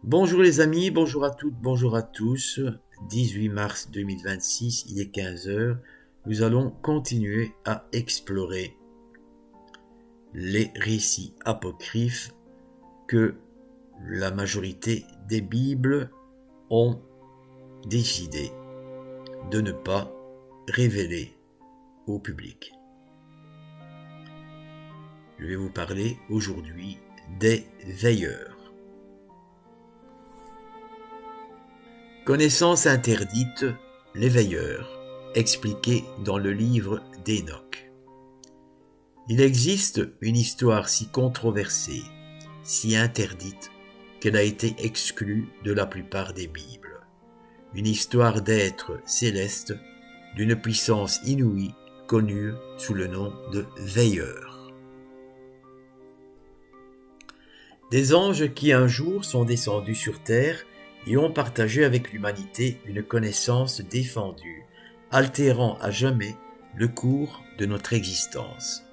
Bonjour les amis, bonjour à toutes, bonjour à tous. 18 mars 2026, il est 15 heures. Nous allons continuer à explorer les récits apocryphes que la majorité des Bibles ont décidé de ne pas révéler au public. Je vais vous parler aujourd'hui des veilleurs. Connaissance interdite, les veilleurs, expliqué dans le livre d'Hénoch. Il existe une histoire si controversée, si interdite, qu'elle a été exclue de la plupart des Bibles. Une histoire d'êtres célestes d'une puissance inouïe connue sous le nom de veilleurs. Des anges qui un jour sont descendus sur terre et ont partagé avec l'humanité une connaissance défendue, altérant à jamais le cours de notre existence.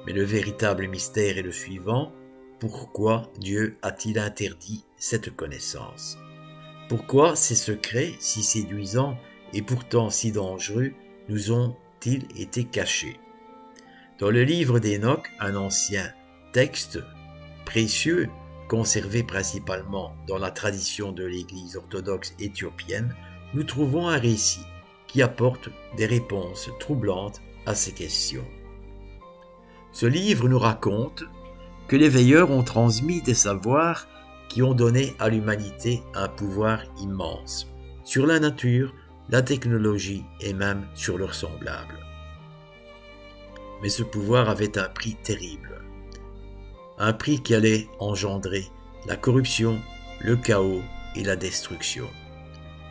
Mais le véritable mystère est le suivant: pourquoi Dieu a-t-il interdit cette connaissance? Pourquoi ces secrets si séduisants et pourtant si dangereux nous ont-ils été cachés? Dans le livre d'Hénoch, un ancien texte précieux, conservé principalement dans la tradition de l'Église orthodoxe éthiopienne, nous trouvons un récit qui apporte des réponses troublantes à ces questions. Ce livre nous raconte que les veilleurs ont transmis des savoirs qui ont donné à l'humanité un pouvoir immense sur la nature, la technologie et même sur leurs semblables. Mais ce pouvoir avait un prix terrible. Un prix qui allait engendrer la corruption, le chaos et la destruction.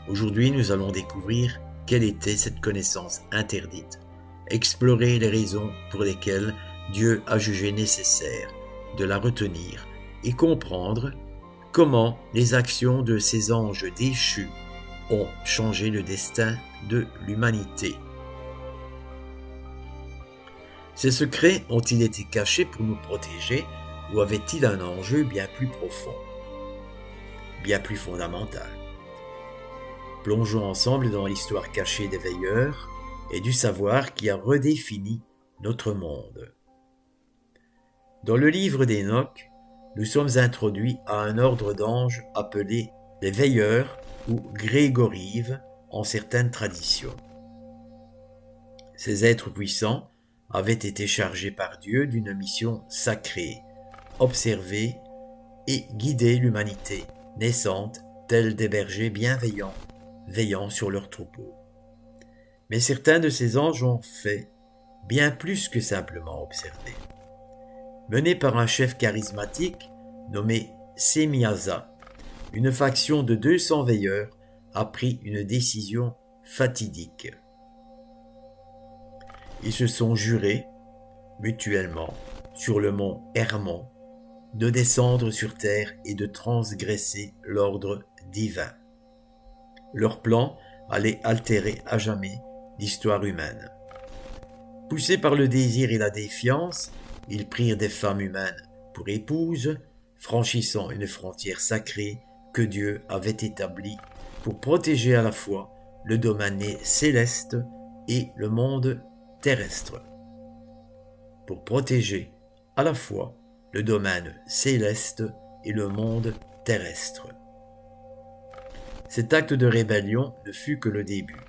Aujourd'hui, nous allons découvrir quelle était cette connaissance interdite, explorer les raisons pour lesquelles Dieu a jugé nécessaire de la retenir et comprendre comment les actions de ces anges déchus ont changé le destin de l'humanité. Ces secrets ont-ils été cachés pour nous protéger? Ou avait-il un enjeu bien plus profond, bien plus fondamental? Plongeons ensemble dans l'histoire cachée des veilleurs et du savoir qui a redéfini notre monde. Dans le livre d'Hénoch, nous sommes introduits à un ordre d'anges appelé les veilleurs ou grégorives en certaines traditions. Ces êtres puissants avaient été chargés par Dieu d'une mission sacrée: observer et guider l'humanité naissante, tels des bergers bienveillants, veillant sur leurs troupeaux. Mais certains de ces anges ont fait bien plus que simplement observer. Menés par un chef charismatique nommé Semiasa, une faction de 200 veilleurs a pris une décision fatidique. Ils se sont jurés, mutuellement, sur le mont Hermon, de descendre sur terre et de transgresser l'ordre divin. Leur plan allait altérer à jamais l'histoire humaine. Poussés par le désir et la défiance, ils prirent des femmes humaines pour épouses, franchissant une frontière sacrée que Dieu avait établie pour protéger à la fois le domaine céleste et le monde terrestre. Pour protéger à la fois le domaine céleste et le monde terrestre. Cet acte de rébellion ne fut que le début.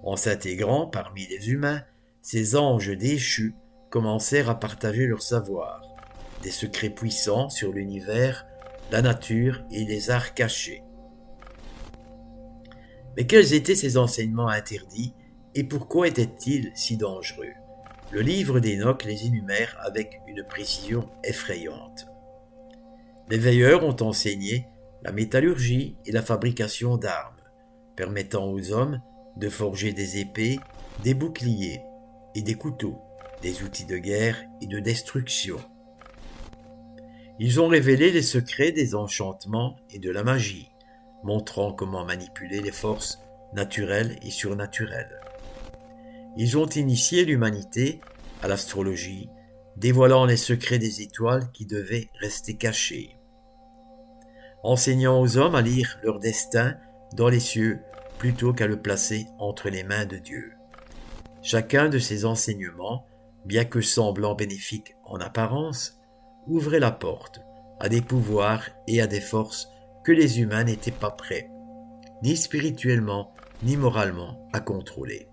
En s'intégrant parmi les humains, ces anges déchus commencèrent à partager leur savoir, des secrets puissants sur l'univers, la nature et les arts cachés. Mais quels étaient ces enseignements interdits et pourquoi étaient-ils si dangereux? Le livre d'Hénoch les énumère avec une précision effrayante. Les veilleurs ont enseigné la métallurgie et la fabrication d'armes, permettant aux hommes de forger des épées, des boucliers et des couteaux, des outils de guerre et de destruction. Ils ont révélé les secrets des enchantements et de la magie, montrant comment manipuler les forces naturelles et surnaturelles. Ils ont initié l'humanité à l'astrologie, dévoilant les secrets des étoiles qui devaient rester cachés. enseignant aux hommes à lire leur destin dans les cieux plutôt qu'à le placer entre les mains de Dieu. Chacun de ces enseignements, bien que semblant bénéfiques en apparence, ouvrait la porte à des pouvoirs et à des forces que les humains n'étaient pas prêts, ni spirituellement ni moralement, à contrôler.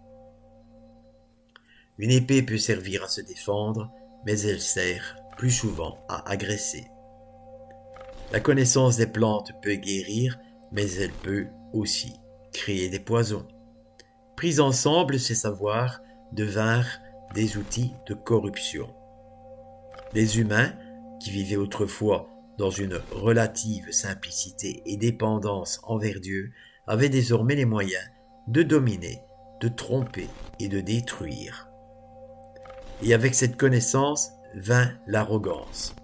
Une épée peut servir à se défendre, mais elle sert plus souvent à agresser. La connaissance des plantes peut guérir, mais elle peut aussi créer des poisons. Pris ensemble, ces savoirs devinrent des outils de corruption. Les humains, qui vivaient autrefois dans une relative simplicité et dépendance envers Dieu, avaient désormais les moyens de dominer, de tromper et de détruire. Et avec cette connaissance vint l'arrogance,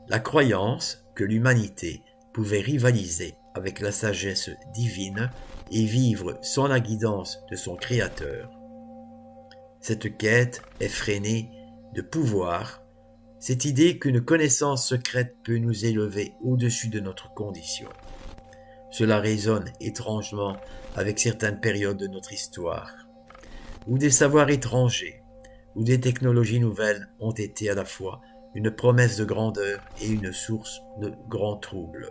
la croyance que l'humanité pouvait rivaliser avec la sagesse divine et vivre sans la guidance de son Créateur. Cette quête effrénée de pouvoir, cette idée qu'une connaissance secrète peut nous élever au-dessus de notre condition. Cela résonne étrangement avec certaines périodes de notre histoire, où des savoirs étrangers, où des technologies nouvelles ont été à la fois une promesse de grandeur et une source de grands troubles.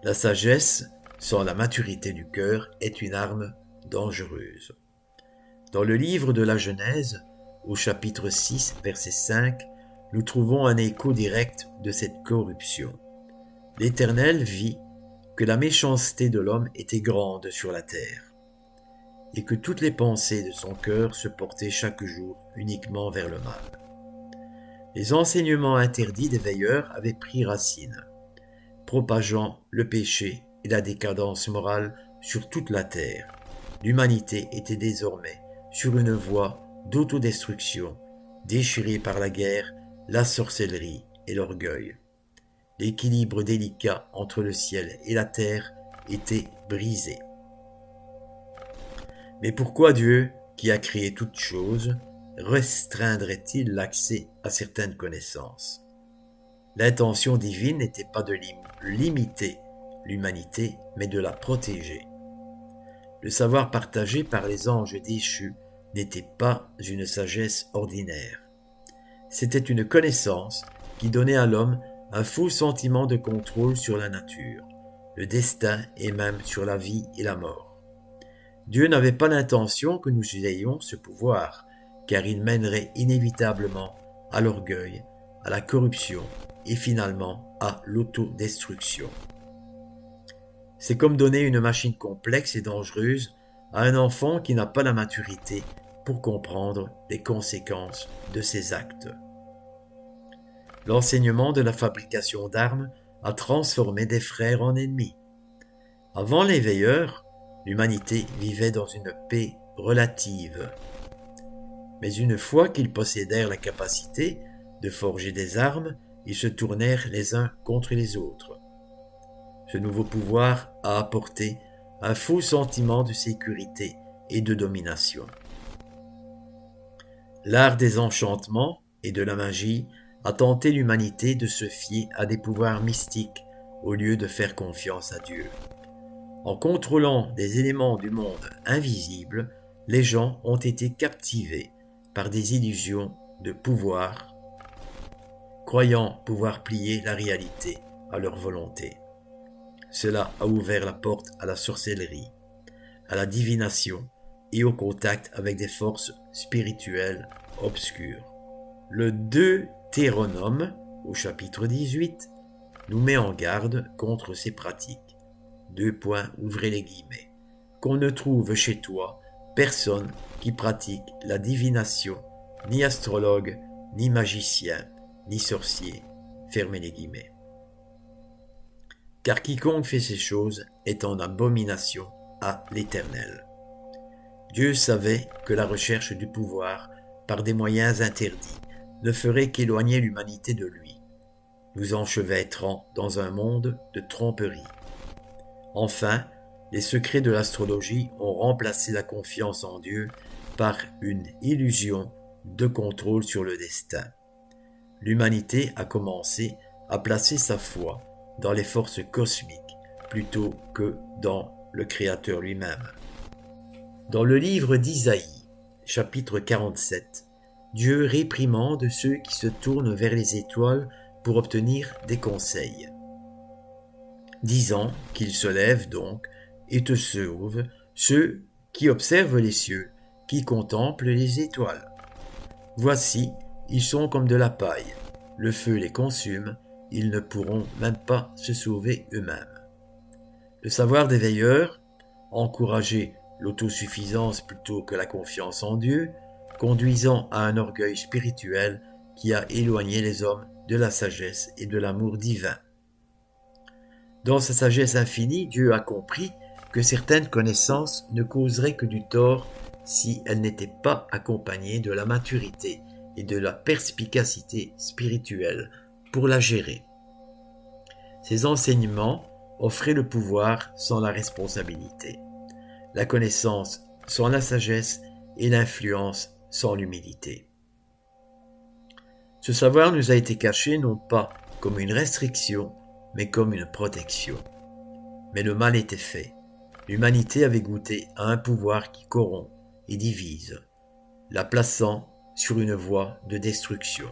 La sagesse, sans la maturité du cœur, est une arme dangereuse. Dans le livre de la Genèse, au chapitre 6, verset 5, nous trouvons un écho direct de cette corruption. L'Éternel vit que la méchanceté de l'homme était grande sur la terre, et que toutes les pensées de son cœur se portaient chaque jour uniquement vers le mal. Les enseignements interdits des veilleurs avaient pris racine, propageant le péché et la décadence morale sur toute la terre. L'humanité était désormais sur une voie d'autodestruction, déchirée par la guerre, la sorcellerie et l'orgueil. L'équilibre délicat entre le ciel et la terre était brisé. Mais pourquoi Dieu, qui a créé toutes choses, restreindrait-il l'accès à certaines connaissances? L'intention divine n'était pas de limiter l'humanité, mais de la protéger. Le savoir partagé par les anges déchus n'était pas une sagesse ordinaire. C'était une connaissance qui donnait à l'homme un faux sentiment de contrôle sur la nature, le destin et même sur la vie et la mort. Dieu n'avait pas l'intention que nous ayons ce pouvoir, car il mènerait inévitablement à l'orgueil, à la corruption et finalement à l'autodestruction. C'est comme donner une machine complexe et dangereuse à un enfant qui n'a pas la maturité pour comprendre les conséquences de ses actes. L'enseignement de la fabrication d'armes a transformé des frères en ennemis. Avant les veilleurs, l'humanité vivait dans une paix relative. Mais une fois qu'ils possédèrent la capacité de forger des armes, ils se tournèrent les uns contre les autres. Ce nouveau pouvoir a apporté un faux sentiment de sécurité et de domination. L'art des enchantements et de la magie a tenté l'humanité de se fier à des pouvoirs mystiques au lieu de faire confiance à Dieu. En contrôlant des éléments du monde invisible, les gens ont été captivés par des illusions de pouvoir, croyant pouvoir plier la réalité à leur volonté. Cela a ouvert la porte à la sorcellerie, à la divination et au contact avec des forces spirituelles obscures. Le Deutéronome, au chapitre 18, nous met en garde contre ces pratiques. Ouvrez les guillemets. Qu'on ne trouve chez toi personne qui pratique la divination, ni astrologue, ni magicien, ni sorcier. Fermez les guillemets. Car quiconque fait ces choses est en abomination à l'Éternel. Dieu savait que la recherche du pouvoir par des moyens interdits ne ferait qu'éloigner l'humanité de lui, nous enchevêtrant dans un monde de tromperie. Enfin, les secrets de l'astrologie ont remplacé la confiance en Dieu par une illusion de contrôle sur le destin. L'humanité a commencé à placer sa foi dans les forces cosmiques plutôt que dans le Créateur lui-même. Dans le livre d'Isaïe, chapitre 47, Dieu réprimande ceux qui se tournent vers les étoiles pour obtenir des conseils, disant qu'ils se lèvent donc et te sauvent ceux qui observent les cieux, qui contemplent les étoiles. Voici, ils sont comme de la paille, le feu les consume, ils ne pourront même pas se sauver eux-mêmes. Le savoir des veilleurs, encourager l'autosuffisance plutôt que la confiance en Dieu, conduisant à un orgueil spirituel qui a éloigné les hommes de la sagesse et de l'amour divin. Dans sa sagesse infinie, Dieu a compris que certaines connaissances ne causeraient que du tort si elles n'étaient pas accompagnées de la maturité et de la perspicacité spirituelle pour la gérer. Ces enseignements offraient le pouvoir sans la responsabilité, la connaissance sans la sagesse et l'influence sans l'humilité. Ce savoir nous a été caché non pas comme une restriction, mais comme une protection. Mais le mal était fait. L'humanité avait goûté à un pouvoir qui corrompt et divise, la plaçant sur une voie de destruction.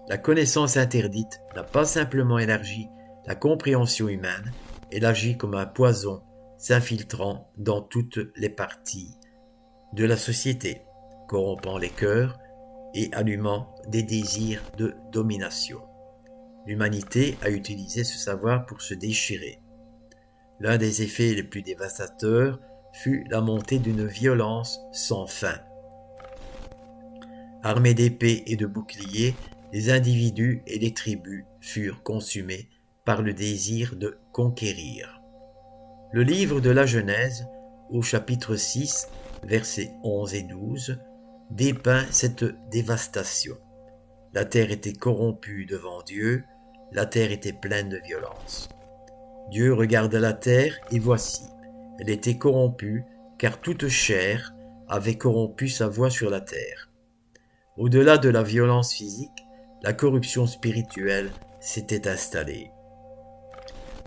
La connaissance interdite n'a pas simplement élargi la compréhension humaine, elle agit comme un poison s'infiltrant dans toutes les parties de la société, corrompant les cœurs et allumant des désirs de domination. L'humanité a utilisé ce savoir pour se déchirer. L'un des effets les plus dévastateurs fut la montée d'une violence sans fin. Armés d'épées et de boucliers, les individus et les tribus furent consumés par le désir de conquérir. Le livre de la Genèse, au chapitre 6, versets 11 et 12, dépeint cette dévastation. La terre était corrompue devant Dieu, la terre était pleine de violence. Dieu regarda la terre et voici, elle était corrompue car toute chair avait corrompu sa voie sur la terre. Au-delà de la violence physique, la corruption spirituelle s'était installée.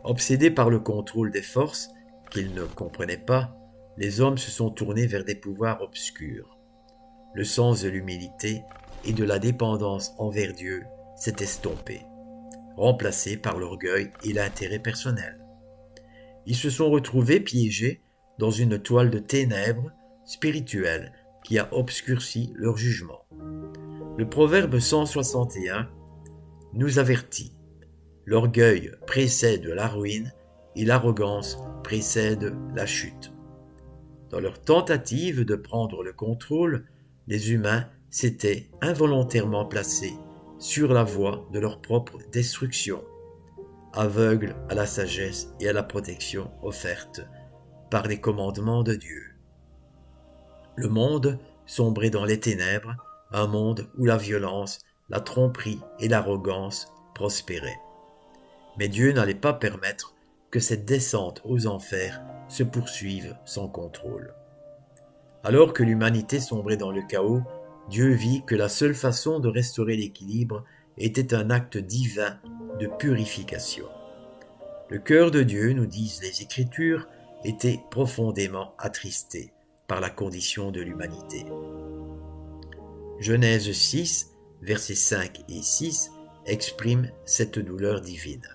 Obsédés par le contrôle des forces qu'ils ne comprenaient pas, les hommes se sont tournés vers des pouvoirs obscurs. Le sens de l'humilité et de la dépendance envers Dieu s'est estompé, remplacé par l'orgueil et l'intérêt personnel. Ils se sont retrouvés piégés dans une toile de ténèbres spirituelles qui a obscurci leur jugement. Le proverbe 161 nous avertit. L'orgueil précède la ruine et l'arrogance précède la chute. Dans leur tentative de prendre le contrôle, les humains s'étaient involontairement placés sur la voie de leur propre destruction, aveugles à la sagesse et à la protection offertes par les commandements de Dieu. Le monde sombrait dans les ténèbres, un monde où la violence, la tromperie et l'arrogance prospéraient. Mais Dieu n'allait pas permettre que cette descente aux enfers se poursuive sans contrôle. Alors que l'humanité sombrait dans le chaos, Dieu vit que la seule façon de restaurer l'équilibre était un acte divin de purification. Le cœur de Dieu, nous disent les Écritures, était profondément attristé par la condition de l'humanité. Genèse 6, versets 5 et 6 exprime cette douleur divine.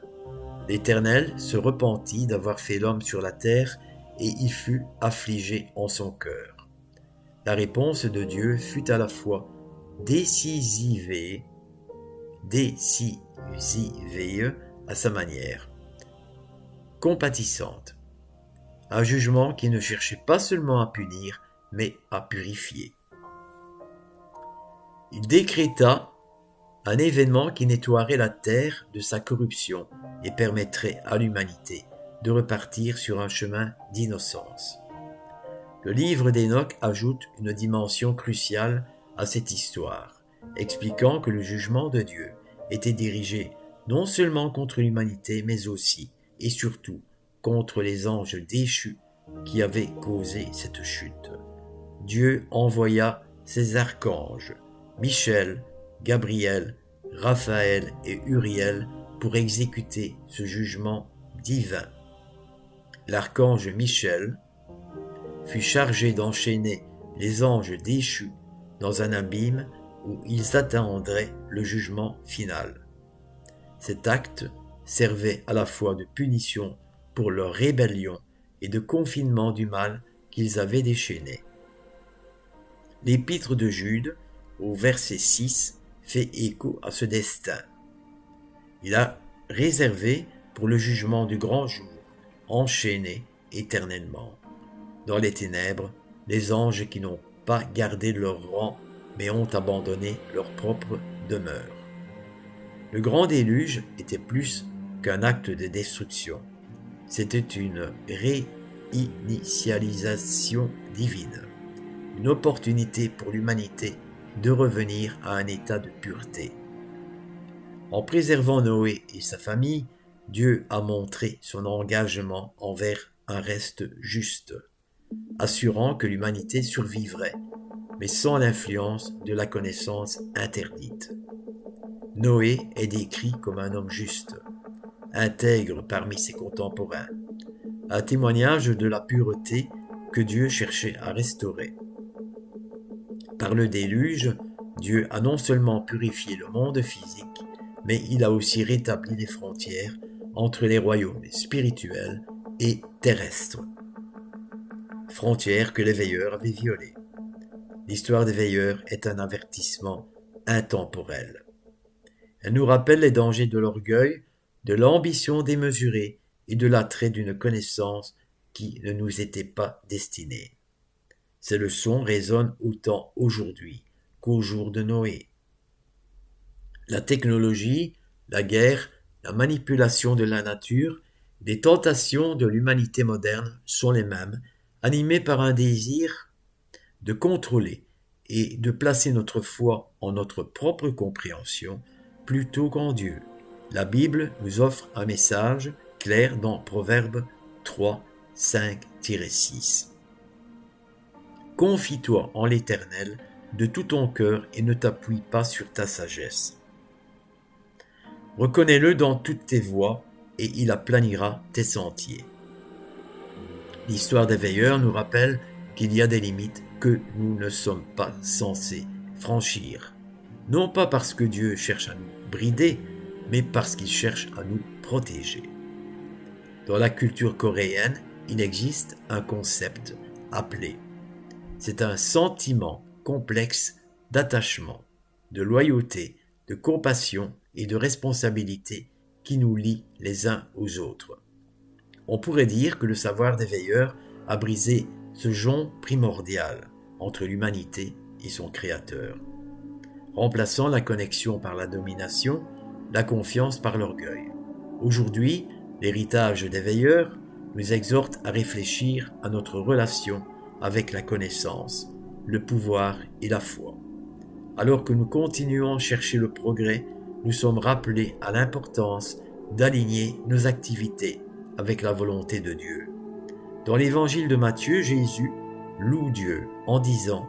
L'Éternel se repentit d'avoir fait l'homme sur la terre et il fut affligé en son cœur. La réponse de Dieu fut à la fois décisive à sa manière, compatissante. Un jugement qui ne cherchait pas seulement à punir, mais à purifier. Il décréta un événement qui nettoierait la terre de sa corruption et permettrait à l'humanité de repartir sur un chemin d'innocence. Le livre d'Enoch ajoute une dimension cruciale à cette histoire, expliquant que le jugement de Dieu était dirigé non seulement contre l'humanité, mais aussi et surtout contre les anges déchus qui avaient causé cette chute. Dieu envoya ses archanges, Michel, Gabriel, Raphaël et Uriel, pour exécuter ce jugement divin. L'archange Michel fut chargé d'enchaîner les anges déchus dans un abîme où ils attendraient le jugement final. Cet acte servait à la fois de punition pour leur rébellion et de confinement du mal qu'ils avaient déchaîné. L'épître de Jude, au verset 6, fait écho à ce destin. Il a réservé pour le jugement du grand jour, enchaîné éternellement. Dans les ténèbres, les anges qui n'ont pas gardé leur rang, mais ont abandonné leur propre demeure. Le grand déluge était plus qu'un acte de destruction. C'était une réinitialisation divine, une opportunité pour l'humanité de revenir à un état de pureté. En préservant Noé et sa famille, Dieu a montré son engagement envers un reste juste, assurant que l'humanité survivrait, mais sans l'influence de la connaissance interdite. Noé est décrit comme un homme juste, intègre parmi ses contemporains, un témoignage de la pureté que Dieu cherchait à restaurer. Par le déluge, Dieu a non seulement purifié le monde physique, mais il a aussi rétabli les frontières entre les royaumes spirituels et terrestres. Frontières que les veilleurs avaient violées. L'histoire des veilleurs est un avertissement intemporel. Elle nous rappelle les dangers de l'orgueil, de l'ambition démesurée et de l'attrait d'une connaissance qui ne nous était pas destinée. Ces leçons résonnent autant aujourd'hui qu'au jour de Noé. La technologie, la guerre, la manipulation de la nature, les tentations de l'humanité moderne sont les mêmes, animées par un désir de contrôler et de placer notre foi en notre propre compréhension plutôt qu'en Dieu. La Bible nous offre un message clair dans Proverbes 3, 5-6. Confie-toi en l'Éternel de tout ton cœur et ne t'appuie pas sur ta sagesse. Reconnais-le dans toutes tes voies et il aplanira tes sentiers. L'histoire des veilleurs nous rappelle qu'il y a des limites que nous ne sommes pas censés franchir. Non pas parce que Dieu cherche à nous brider, mais parce qu'il cherche à nous protéger. Dans la culture coréenne, il existe un concept appelé. C'est un sentiment complexe d'attachement, de loyauté, de compassion et de responsabilité qui nous lie les uns aux autres. On pourrait dire que le savoir des veilleurs a brisé ce jonc primordial entre l'humanité et son Créateur, remplaçant la connexion par la domination, la confiance par l'orgueil. Aujourd'hui, l'héritage des veilleurs nous exhorte à réfléchir à notre relation avec la connaissance, le pouvoir et la foi. Alors que nous continuons à chercher le progrès, nous sommes rappelés à l'importance d'aligner nos activités avec la volonté de Dieu. Dans l'évangile de Matthieu, Jésus loue Dieu en disant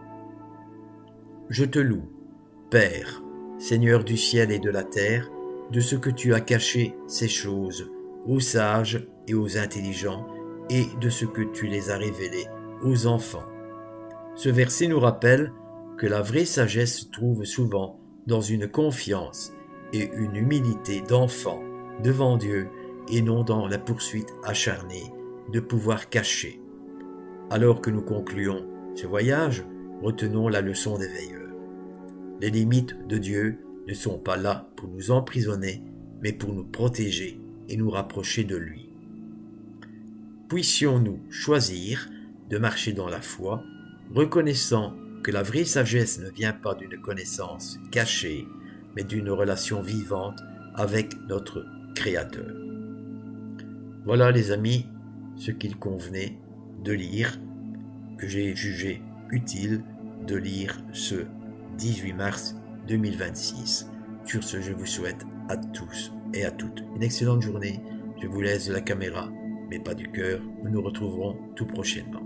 « Je te loue, Père, Seigneur du ciel et de la terre, de ce que tu as caché ces choses aux sages et aux intelligents, et de ce que tu les as révélées aux enfants. » Ce verset nous rappelle que la vraie sagesse se trouve souvent dans une confiance et une humilité d'enfant devant Dieu et non dans la poursuite acharnée de pouvoirs cachés. Alors que nous concluons ce voyage, retenons la leçon des veilleurs. Les limites de Dieu ne sont pas là pour nous emprisonner, mais pour nous protéger et nous rapprocher de lui. Puissions-nous choisir de marcher dans la foi, reconnaissant que la vraie sagesse ne vient pas d'une connaissance cachée, mais d'une relation vivante avec notre Créateur. Voilà les amis, ce qu'il convenait de lire, que j'ai jugé utile de lire ce 18 mars 2026. Sur ce, je vous souhaite à tous et à toutes une excellente journée. Je vous laisse de la caméra, mais pas du cœur. Nous nous retrouverons tout prochainement.